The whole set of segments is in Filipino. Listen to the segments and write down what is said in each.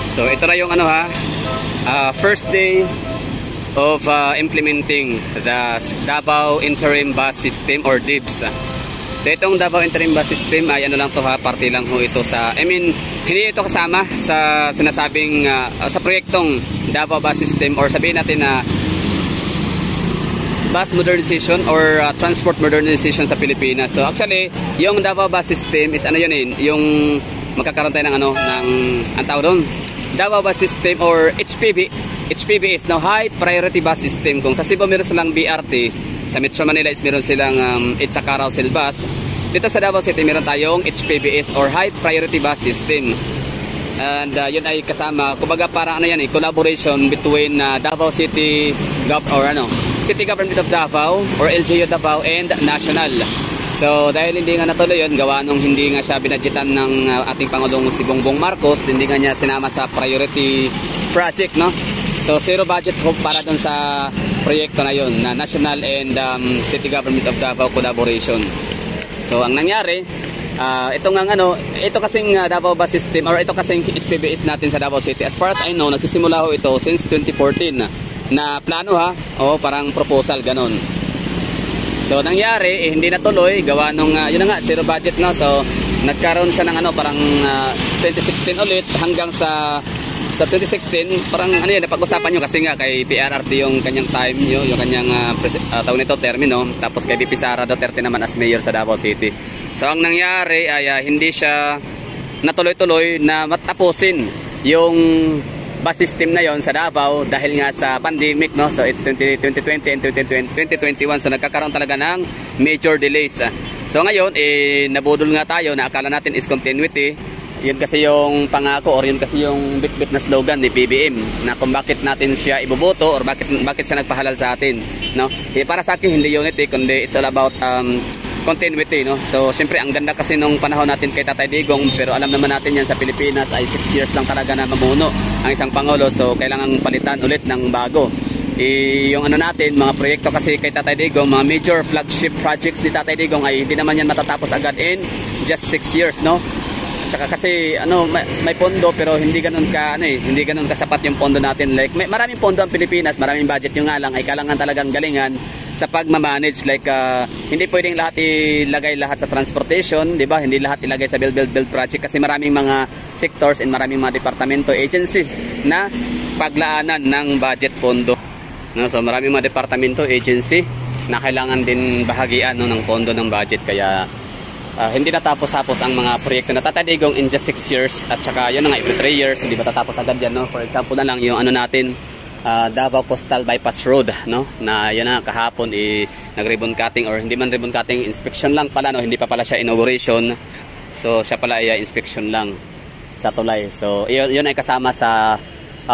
So ito na yung ano ha, first day of implementing the Davao Interim Bus System or DIBS. So itong Davao Interim Bus System ay ano lang to ha, parte lang ho ito sa, hindi ito kasama sa sinasabing sa proyektong Davao Bus System, or sabihin natin na bus modernization or transport modernization sa Pilipinas. So actually, yung Davao Bus System is ano yun yung magkakaroon tayo ng ano, ng ang tawag doon, Davao Bus System or HPB. HPB is now High Priority Bus System. Kung sa Cebu meron silang BRT, sa Metro Manila is meron silang Itza Carousel Bus. Dito sa Davao City meron tayong HPBS or High Priority Bus System. And yun ay kasama, kumbaga parang ano yan collaboration between Davao City City Government of Davao or LGU Davao and National. So dahil hindi nga natuloy yun, gawa nung hindi nga siya binadgetan ng ating Pangulong si Bongbong Marcos, hindi nga niya sinama sa priority project, no? So zero budget hope para dun sa proyekto na yun, na National and City Government of Davao collaboration. So ang nangyari, ito kasing Davao Bus System or ito kasing HPBS natin sa Davao City, as far as I know, nagsisimula ho ito since 2014 na plano ha, o parang proposal ganon. So nangyari, hindi natuloy gawa nung yun na nga, zero budget, no. So nagkaroon siya ng parang 2016 ulit hanggang sa 2016 parang napag-usapan nyo kasi nga kay PRRT yung kanyang time, yung kanyang tawag nito termino, tapos kay VP Sara Duterte naman as mayor sa Davao City. So ang nangyari ay hindi siya natuloy-tuloy na matapusin yung bus system na yon sa Davao dahil nga sa pandemic, no. So it's 2020 and 2021, so nagkakaroon talaga ng major delays. So ngayon nabudol nga tayo na akala natin is continuity. Yun kasi yung pangako or yun kasi yung bit-bit na slogan ni PBM na kung bakit natin siya iboboto or bakit siya nagpahalal sa atin, no. Para sa akin hindi unity kundi it's all about continuity, no. So syempre ang ganda kasi nung panahon natin kay Tatay Digong, pero alam naman natin yan sa Pilipinas ay 6 years lang talaga na mamuno ang isang pangulo, so kailangan palitan ulit ng bago. Yung natin, mga proyekto kasi kay Tatay Digong, mga major flagship projects ni Tatay Digong ay hindi naman yan matatapos agad in just 6 years, no. Tsaka kasi may pondo pero hindi ganoon hindi ganoon kasapat yung pondo natin. Like maraming pondo ang Pilipinas, maraming budget, yung nga lang ay kailangan talagang galingan sa pagma-manage. Like hindi pwedeng lahat ilagay lahat sa transportation, 'di ba? Hindi lahat ilagay sa build project kasi maraming mga sectors and maraming mga departamento, agencies na paglaanan ng budget pondo. No, so maraming mga departamento, agency na kailangan din bahagian ng pondo ng budget, kaya hindi natapos-tapos ang mga proyekto na Tatay Digong in just 6 years, at saka yun na nga every 3 years hindi ba tatapos agad yan, no? For example na lang yung natin, Davao Coastal Bypass Road, no, na yun na kahapon nag-ribbon cutting, or hindi man ribbon cutting, inspection lang pala, no, hindi pa pala siya inauguration. So siya pala ay inspection lang sa tulay. So yun ay kasama sa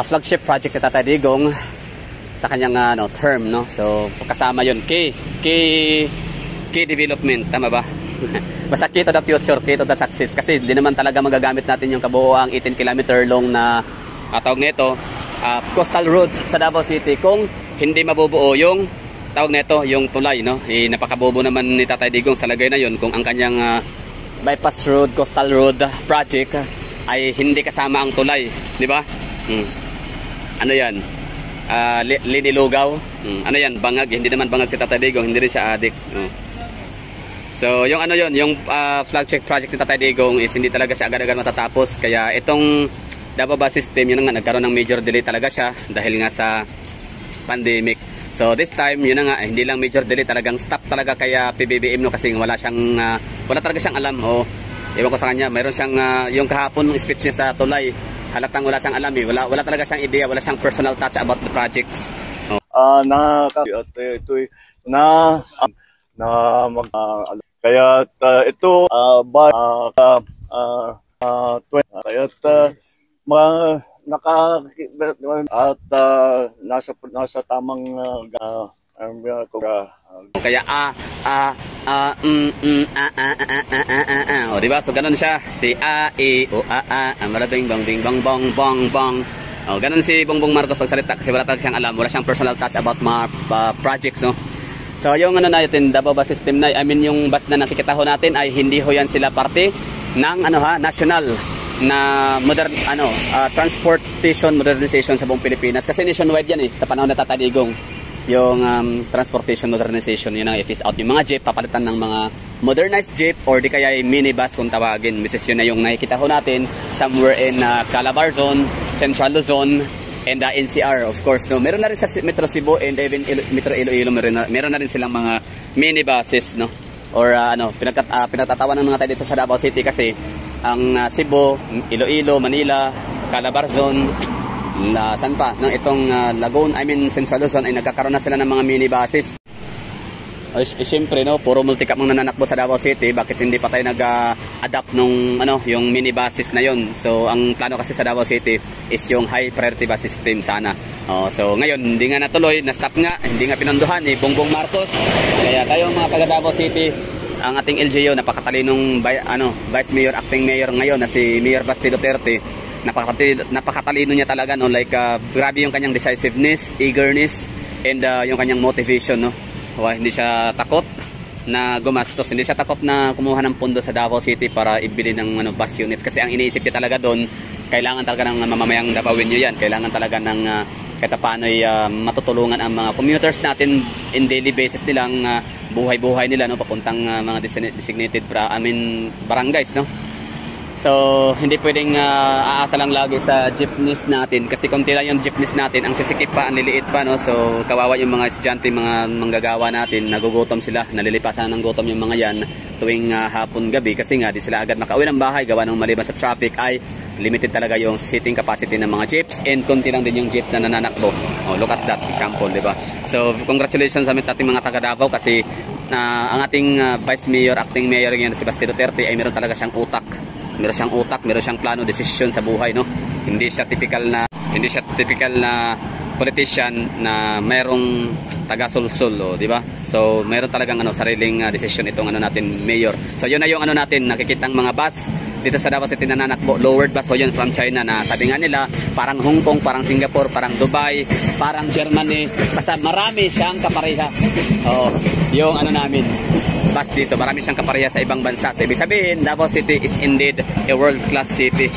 flagship project ni Tatay Digong sa kanyang term, no. So kasama yun key development, tama ba? Basta key to the future, key to the success, kasi hindi naman talaga magagamit natin yung kabuoang 18 km long na tawag nito coastal road sa Davao City kung hindi mabubuo yung tawag nito, yung tulay, no. Napakabobo naman ni Tatay Digong sa lagay na yun kung ang kanyang bypass road, coastal road project ay hindi kasama ang tulay, di ba? Ano yan? Linilugaw. Ano yan? Bangag. Hindi naman bangag si Tatay Digong, hindi rin siya adik. So yung yung flagship project ni Tatay Digong is hindi talaga siya agad-agad matatapos, kaya itong Davao Bus System yun nga nagkaroon ng major delay talaga siya dahil nga sa pandemic. So this time yun nga hindi lang major delay, talagang stop talaga kaya PBBM, no, kasi wala talaga siyang alam, o ewan ko sa kanya, mayroon siyang yung kahapon ng speech niya sa tulay, halatang wala siyang alam, wala talaga siyang idea, wala siyang personal touch about the projects. Kaya ito nasa tamang kaya o diba, so ganun siya si marading bang ding bang bang bang bang. O ganun si Bongbong Marcos pagsalita kasi wala talaga siyang alam, wala siyang personal touch about mga projects, no. So yung natin, Davao Bus System na, yung bus na nakikita ho natin ay hindi ho yan sila parte ng national na transportation modernization sa buong Pilipinas. Kasi nationwide yan sa panahon na tataligong yung transportation modernization, yun ang i-phase out yung mga jeep, papalitan ng mga modernized jeep or di kaya minibus kung tawagin, which is yun na yung nakikita ko natin somewhere in Calabar Zone, Central Luzon, and NCR of course. No, meron na rin sa Metro Cebu and even Metro Iloilo, meron na rin silang mga minibuses, no, or pinatatawa ng mga tayo dito sa Davao City kasi ang Cebu, Iloilo, Manila, Calabar Zone, saan pa? Nang itong Central Luzon ay nagkakaroon na sila ng mga minibuses. Siyempre, no, puro multicap ang nananakbo sa Davao City, bakit hindi pa tayo nag-adapt nung yung minibuses na yon? So, ang plano kasi sa Davao City is yung high priority bus system sana. So, ngayon, hindi nga natuloy, na-stop nga, hindi nga pinondohan ni Bongbong Marcos. Kaya tayo mga taga Davao City, ang ating LGU, napakatalinong Vice Mayor, Acting Mayor ngayon na si Mayor Basti Duterte, napakatalino niya talaga, no, like grabe yung kanyang decisiveness, eagerness, and yung kanyang motivation, no. Hindi siya takot na gumastos, hindi siya takot na kumuha ng pondo sa Davao City para ibili ng bus units, kasi ang iniisip niya talaga doon, kailangan talaga ng mamamayang Davaoenyo yan, kailangan talaga ng kahit paano'y matutulungan ang mga commuters natin in daily basis nilang buhay-buhay nila, no, papuntang mga designated barangays, no. So, hindi pwedeng aasa lang lagi sa jeepneys natin, kasi konti lang yung jeepneys natin, ang sisikip pa, ang liliit pa, no. So, kawawa yung mga estudyante, mga manggagawa natin, nagugutom sila, nalilipasan ng gutom yung mga yan tuwing hapon gabi, kasi nga di sila agad makauwi ng bahay gawa ng maliban sa traffic ay limited talaga yung seating capacity ng mga jeeps, and konti lang din yung jeeps na nananakbo. Look at that example, di ba? So, congratulations sa ating mga taga Davao, kasi ang ating Vice Mayor, Acting Mayor ngayon si Basti Duterte ay meron talaga siyang utak. Meron siyang plano, desisyon sa buhay, no. Hindi siya typical na politician na mayroong taga-sulsul, di ba? So, meron talagang sariling desisyon itong natin, Mayor. So, yun na yung natin, nakikitang mga bus dito sa Davao City na nanakbo, lowered bus, so yun from China, na sabi nga nila, parang Hong Kong, parang Singapore, parang Dubai, parang Germany, basta marami siyang kapareha. Yung namin, bus dito, marami siyang kapareha sa ibang bansa. So, ibig sabihin, Davao City is indeed a world-class city.